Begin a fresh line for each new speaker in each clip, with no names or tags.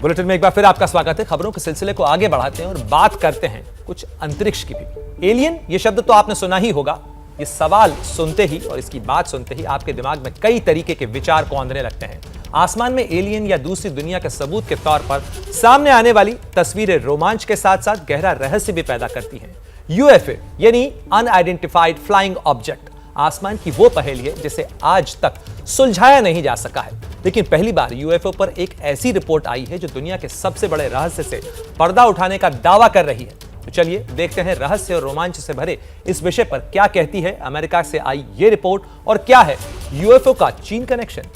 Bulletin में एक बार फिर आपका स्वागत है। खबरों के सिलसिले को आगे बढ़ाते हैं और बात करते हैं कुछ अंतरिक्ष की भी। एलियन ये शब्द तो आपने सुना ही होगा। ये सवाल सुनते ही और इसकी बात सुनते ही आपके दिमाग में कई तरीके के विचार कौंधने लगते हैं। आसमान में एलियन या दूसरी दुनिया के सबूत के तौर पर सामने आने वाली तस्वीरें रोमांच के साथ साथ गहरा रहस्य भी पैदा करती हैं। यूएफओ यानी अनआइडेंटिफाइड फ्लाइंग ऑब्जेक्ट आसमान की वो पहेली है जिसे आज तक सुलझाया नहीं जा सका है। लेकिन पहली बार यूएफओ पर एक ऐसी रिपोर्ट आई है जो दुनिया के सबसे बड़े रहस्य से पर्दा उठाने का दावा कर रही है। तो चलिए देखते हैं रहस्य और रोमांच से भरे इस विषय पर क्या कहती है अमेरिका से आई ये रिपोर्ट और क्या है यूएफओ का चीन कनेक्शन।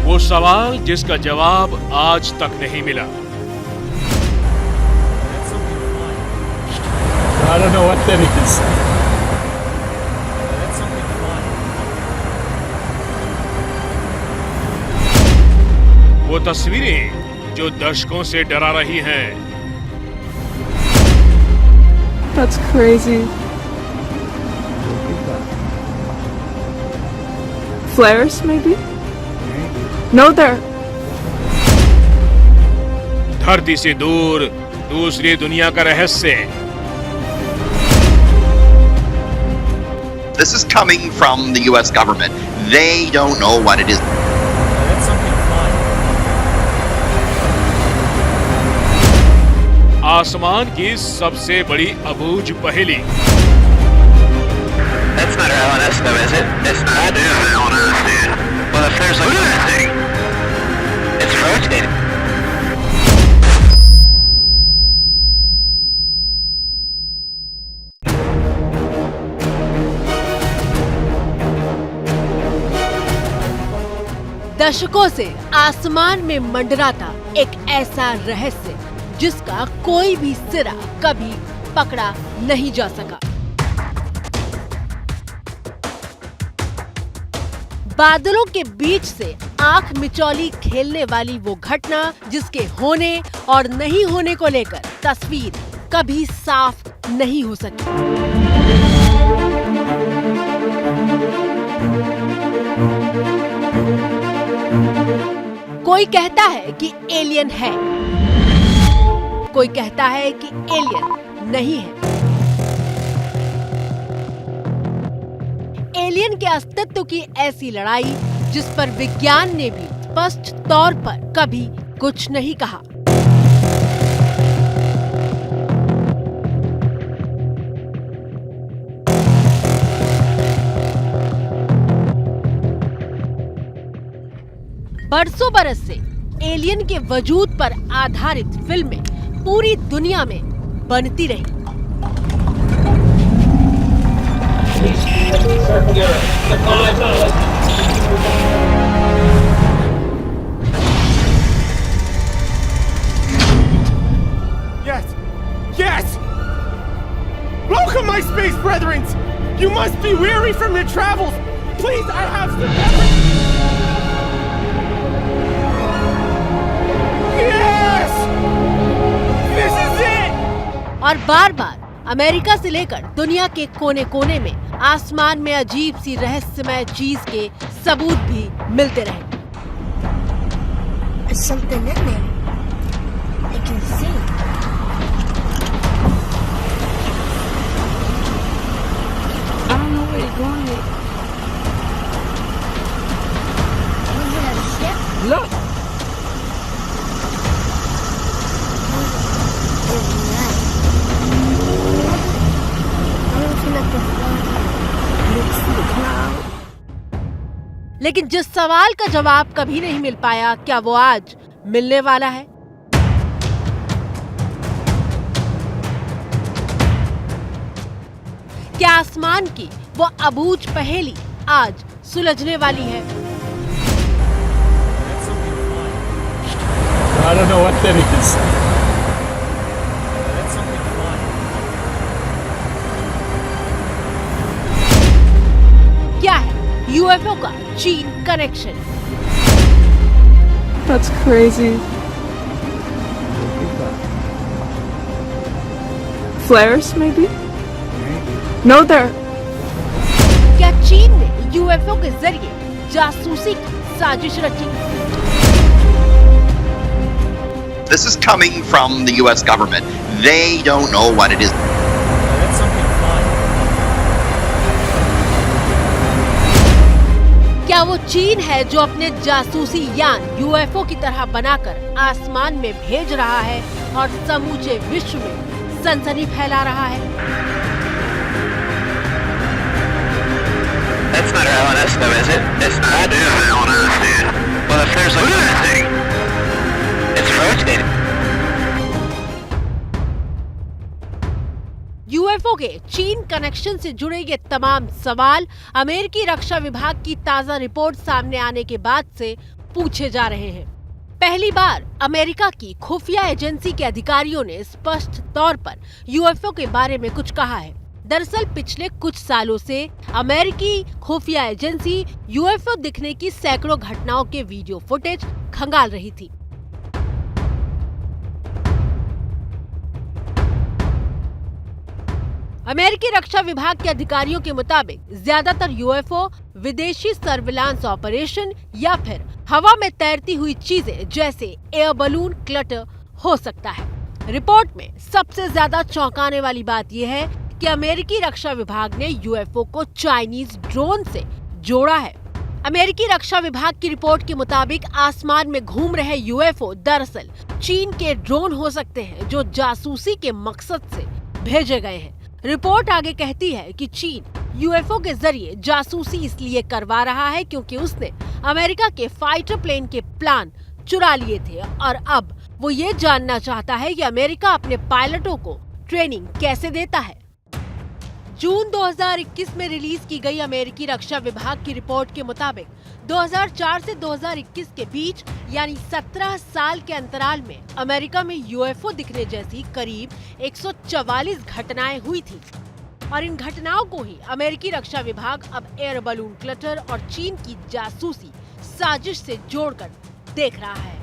वो सवाल जिसका जवाब आज तक नहीं मिला।
I don't know what that is.
वो तस्वीरें जो दशकों से डरा रही हैं।
That's crazy. Flares, maybe? No, they're...
धरती से दूर दूसरी दुनिया का रहस्य।
This is coming from the US government. They don't know what it is.
आसमान की सबसे बड़ी अबूझ पहेली।
That's not our LNS though, is it? It's not. I do have an LNS, dude. Well, if there's like that thing, it's rotating.
दशकों से आसमान में मंडराता एक ऐसा रहस्य जिसका कोई भी सिरा कभी पकड़ा नहीं जा सका। बादलों के बीच से आंख मिचौली खेलने वाली वो घटना जिसके होने और नहीं होने को लेकर तस्वीर कभी साफ नहीं हो सकी। कोई कहता है कि एलियन है, कोई कहता है कि एलियन नहीं है। एलियन के अस्तित्व की ऐसी लड़ाई जिस पर विज्ञान ने भी स्पष्ट तौर पर कभी कुछ नहीं कहा। बरसों बरस से एलियन के वजूद पर आधारित फिल्में पूरी दुनिया में बनती रही।
Yes! Yes! Welcome, my space brethren! You must be weary from your travels! Please, I have some... Yes! This is it!
और बार बार अमेरिका से लेकर दुनिया के कोने कोने में आसमान में अजीब सी रहस्यमय चीज के सबूत भी मिलते रहे।
There's something in there. I can see. I don't know where it's going yet. Was it a ship?
Look!
लेकिन जिस सवाल का जवाब कभी नहीं मिल पाया, क्या वो आज मिलने वाला है? क्या आसमान की वो अबूझ पहेली आज सुलझने वाली है?
I don't know what that is.
क्या है यूएफओ का चीन connection?
That's crazy. Flares, maybe? No, they're.
क्या चीन ने यूएफओ के जरिए जासूसी की साजिश रची?
This is coming from the US government. They don't know what it is.
That's something fine.
क्या वो चीन है जो अपने जासूसी यान यूएफओ की तरह बनाकर आसमान में भेज रहा है और समूचे विश्व में सनसनी फैला रहा है?
That's not LNS though, is it? It's not.
That is LNS, dude.
Well, if there's
Look
like
at that thing.
it's rotating.
UFO के चीन कनेक्शन से जुड़े ये तमाम सवाल अमेरिकी रक्षा विभाग की ताजा रिपोर्ट सामने आने के बाद से पूछे जा रहे हैं। पहली बार अमेरिका की खुफिया एजेंसी के अधिकारियों ने स्पष्ट तौर पर यूएफओ के बारे में कुछ कहा है। दरअसल पिछले कुछ सालों से अमेरिकी खुफिया एजेंसी यूएफओ दिखने की सैकड़ों घटनाओं के वीडियो फुटेज खंगाल रही थी। अमेरिकी रक्षा विभाग के अधिकारियों के मुताबिक ज्यादातर यूएफओ विदेशी सर्विलांस ऑपरेशन या फिर हवा में तैरती हुई चीजें जैसे एयर बलून क्लटर हो सकता है। रिपोर्ट में सबसे ज्यादा चौंकाने वाली बात यह है कि अमेरिकी रक्षा विभाग ने यूएफओ को चाइनीज ड्रोन से जोड़ा है। अमेरिकी रक्षा विभाग की रिपोर्ट के मुताबिक आसमान में घूम रहे यूएफओ दरअसल चीन के ड्रोन हो सकते हैं जो जासूसी के मकसद से भेजे गए हैं। रिपोर्ट आगे कहती है कि चीन यूएफओ के जरिए जासूसी इसलिए करवा रहा है क्योंकि उसने अमेरिका के फाइटर प्लेन के प्लान चुरा लिए थे और अब वो ये जानना चाहता है कि अमेरिका अपने पायलटों को ट्रेनिंग कैसे देता है। जून 2021 में रिलीज की गई अमेरिकी रक्षा विभाग की रिपोर्ट के मुताबिक 2004 से 2021 के बीच यानी 17 साल के अंतराल में अमेरिका में यूएफओ दिखने जैसी करीब 144 घटनाएं हुई थी और इन घटनाओं को ही अमेरिकी रक्षा विभाग अब एयर बलून क्लटर और चीन की जासूसी साजिश से जोड़कर देख रहा है।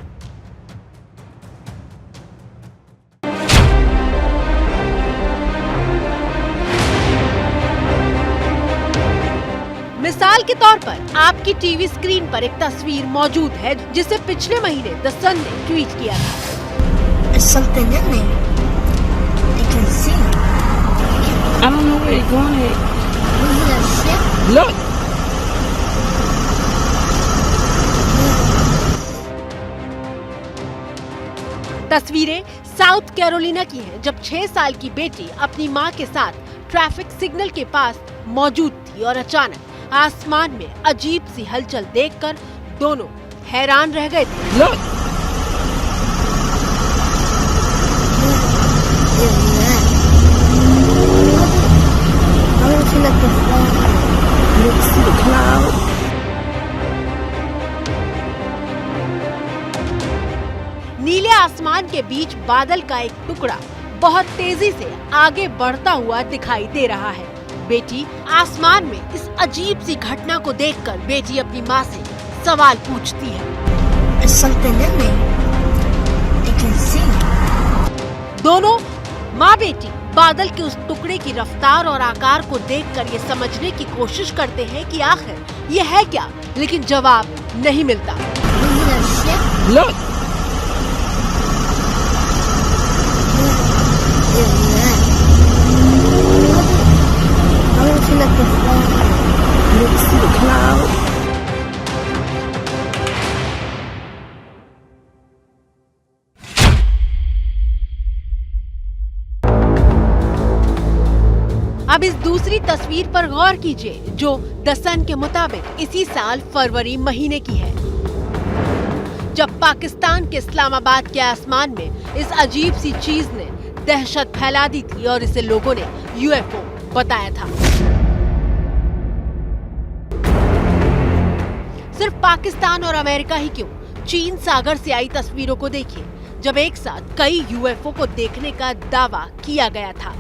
मिसाल के तौर पर आपकी टीवी स्क्रीन पर एक तस्वीर मौजूद है जिसे पिछले महीने द सन ने ट्वीट किया था।
There's something in there. You can see.
I don't know where you're going at.
Is it a ship?
Look!
तस्वीरें साउथ कैरोलिना की हैं जब 6 साल की बेटी अपनी मां के साथ ट्रैफिक सिग्नल के पास मौजूद थी और अचानक आसमान में अजीब सी हलचल देखकर दोनों हैरान रह गए थे।
Look!
I want to look at the phone.
Look, see the cloud?
नीले आसमान के बीच बादल का एक टुकड़ा बहुत तेजी से आगे बढ़ता हुआ दिखाई दे रहा है। बेटी आसमान में इस अजीब सी घटना को देखकर बेटी अपनी माँ से सवाल पूछती है।
There's something in there. You can see.
दोनों माँ बेटी बादल के उस टुकड़े की रफ्तार और आकार को देखकर ये समझने की कोशिश करते हैं कि आखिर ये है क्या, लेकिन जवाब नहीं मिलता।
Is it a ship?
Look!
Is that? I want to look at the phone.
Look, see the cloud?
अब इस दूसरी तस्वीर पर गौर कीजिए जो द सन के मुताबिक इसी साल फरवरी महीने की है, जब पाकिस्तान के इस्लामाबाद के आसमान में इस अजीब सी चीज ने दहशत फैला दी थी और इसे लोगों ने यूएफओ बताया था। सिर्फ पाकिस्तान और अमेरिका ही क्यों, चीन सागर से आई तस्वीरों को देखिए जब एक साथ कई यूएफओ को देखने का दावा किया गया था।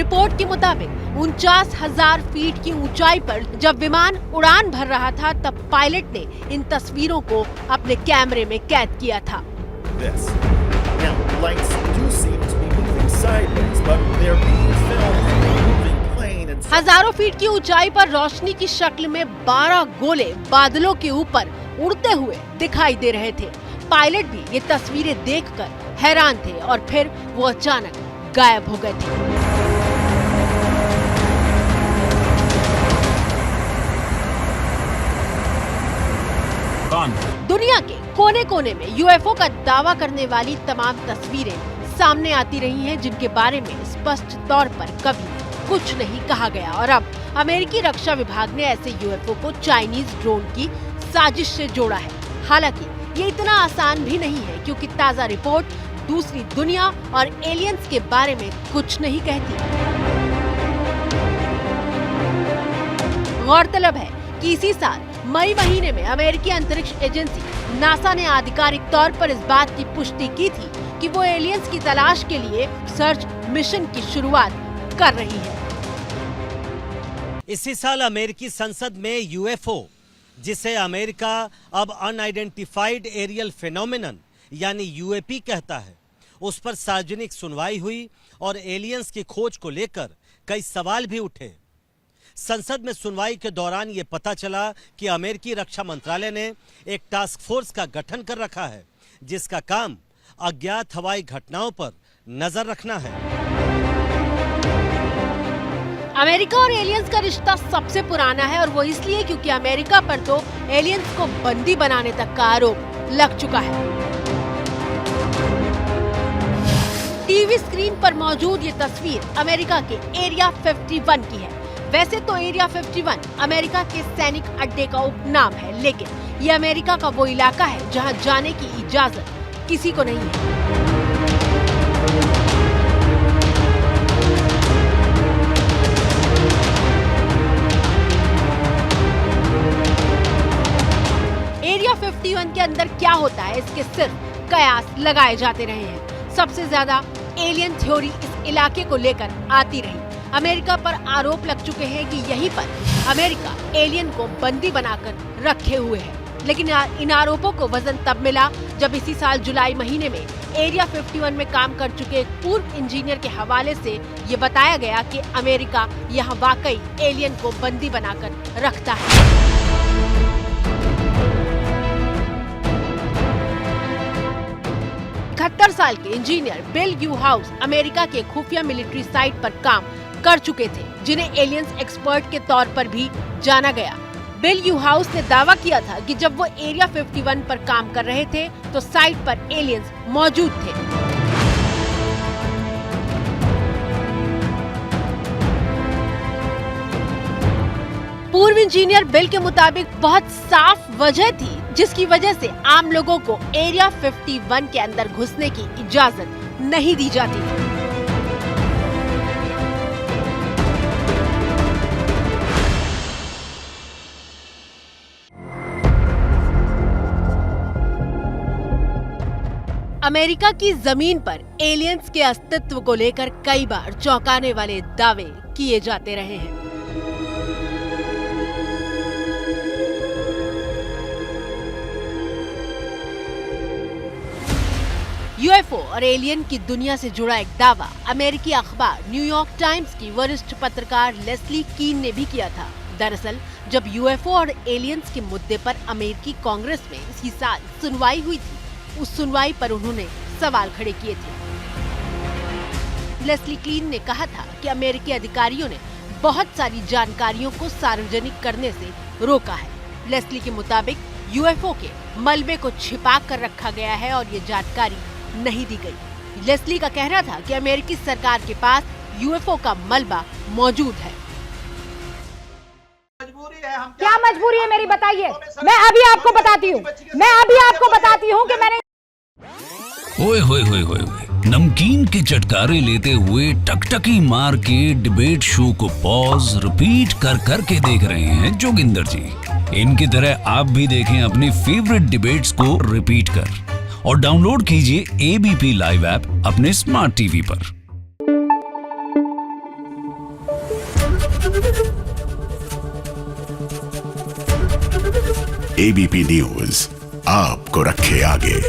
रिपोर्ट के मुताबिक 49,000 फीट की ऊंचाई पर जब विमान उड़ान भर रहा था तब पायलट ने इन तस्वीरों को अपने कैमरे में कैद किया था।
This. Now, lights do seem to be moving sideways, but they're being filmed from a moving plane and
हजारों फीट की ऊंचाई पर रोशनी की शक्ल में 12 गोले बादलों के ऊपर उड़ते हुए दिखाई दे रहे थे। पायलट भी ये तस्वीरें देखकर हैरान थे और फिर वो अचानक गायब हो गए थे। दुनिया के कोने कोने में यूएफओ का दावा करने वाली तमाम तस्वीरें सामने आती रही हैं, जिनके बारे में स्पष्ट तौर पर कभी कुछ नहीं कहा गया। और अब अमेरिकी रक्षा विभाग ने ऐसे यूएफओ को चाइनीज ड्रोन की साजिश से जोड़ा है। हालांकि ये इतना आसान भी नहीं है, क्योंकि ताजा रिपोर्ट दूसरी दुनिया और एलियंस के बारे में कुछ नहीं कहती। गौरतलब है कि इसी साल मई महीने में अमेरिकी अंतरिक्ष एजेंसी नासा ने आधिकारिक तौर पर इस बात की पुष्टि की थी कि वो एलियंस की तलाश के लिए सर्च मिशन की शुरुआत कर रही है।
इसी साल अमेरिकी संसद में यूएफओ, जिसे अमेरिका अब अनआइडेंटिफाइड एरियल फेनोमेनन यानी यूएपी कहता है, उस पर सार्वजनिक सुनवाई हुई और एलियंस की खोज को लेकर कई सवाल भी उठे। संसद में सुनवाई के दौरान ये पता चला कि अमेरिकी रक्षा मंत्रालय ने एक टास्क फोर्स का गठन कर रखा है, जिसका काम अज्ञात हवाई घटनाओं पर नजर रखना है।
अमेरिका और एलियंस का रिश्ता सबसे पुराना है, और वो इसलिए क्योंकि अमेरिका पर तो एलियंस को बंदी बनाने तक का आरोप लग चुका है। टीवी स्क्रीन पर मौजूद ये तस्वीर अमेरिका के एरिया 51 की है। वैसे तो एरिया 51 अमेरिका के सैनिक अड्डे का उपनाम है, लेकिन ये अमेरिका का वो इलाका है जहां जाने की इजाजत किसी को नहीं है। एरिया 51 के अंदर क्या होता है, इसके सिर्फ कयास लगाए जाते रहे हैं। सबसे ज्यादा एलियन थ्योरी इस इलाके को लेकर आती रही। अमेरिका पर आरोप लग चुके हैं कि यहीं पर अमेरिका एलियन को बंदी बनाकर रखे हुए है। लेकिन इन आरोपों को वजन तब मिला जब इसी साल जुलाई महीने में एरिया 51 में काम कर चुके एक पूर्व इंजीनियर के हवाले से ये बताया गया कि अमेरिका यहाँ वाकई एलियन को बंदी बनाकर रखता है। इकहत्तर साल के इंजीनियर बिल यूहाउस अमेरिका के खुफिया मिलिट्री साइट पर काम कर चुके थे, जिन्हें एलियंस एक्सपर्ट के तौर पर भी जाना गया। बिल यूहाउस ने दावा किया था कि जब वो एरिया 51 पर काम कर रहे थे तो साइट पर एलियंस मौजूद थे। पूर्व इंजीनियर बिल के मुताबिक बहुत साफ वजह थी जिसकी वजह से आम लोगों को एरिया 51 के अंदर घुसने की इजाजत नहीं दी जाती थी। अमेरिका की जमीन पर एलियंस के अस्तित्व को लेकर कई बार चौंकाने वाले दावे किए जाते रहे हैं। यूएफओ और एलियन की दुनिया से जुड़ा एक दावा अमेरिकी अखबार न्यूयॉर्क टाइम्स की वरिष्ठ पत्रकार लेस्ली कीन ने भी किया था। दरअसल जब यूएफओ और एलियंस के मुद्दे पर अमेरिकी कांग्रेस में इसी साल सुनवाई हुई थी, उस सुनवाई पर उन्होंने सवाल खड़े किए थे। लेस्ली क्लीन ने कहा था कि अमेरिकी अधिकारियों ने बहुत सारी जानकारियों को सार्वजनिक करने से रोका है। लेस्ली के मुताबिक यूएफओ के मलबे को छिपा कर रखा गया है और ये जानकारी नहीं दी गई। लेस्ली का कहना था कि अमेरिकी सरकार के पास यूएफओ का मलबा मौजूद है।
क्या मजबूरी है मेरी, बताइए। मैं अभी आपको बताती हूँ कि मैंने
ओए होए होए होए नमकीन के चटकारे लेते हुए टकटकी मार के डिबेट शो को पॉज रिपीट कर करके देख रहे हैं जोगिंदर जी। इनकी तरह आप भी देखें अपनी फेवरेट डिबेट्स को रिपीट कर और डाउनलोड कीजिए एबीपी लाइव ऐप अपने स्मार्ट टीवी पर।
एबीपी न्यूज आपको रखे आगे।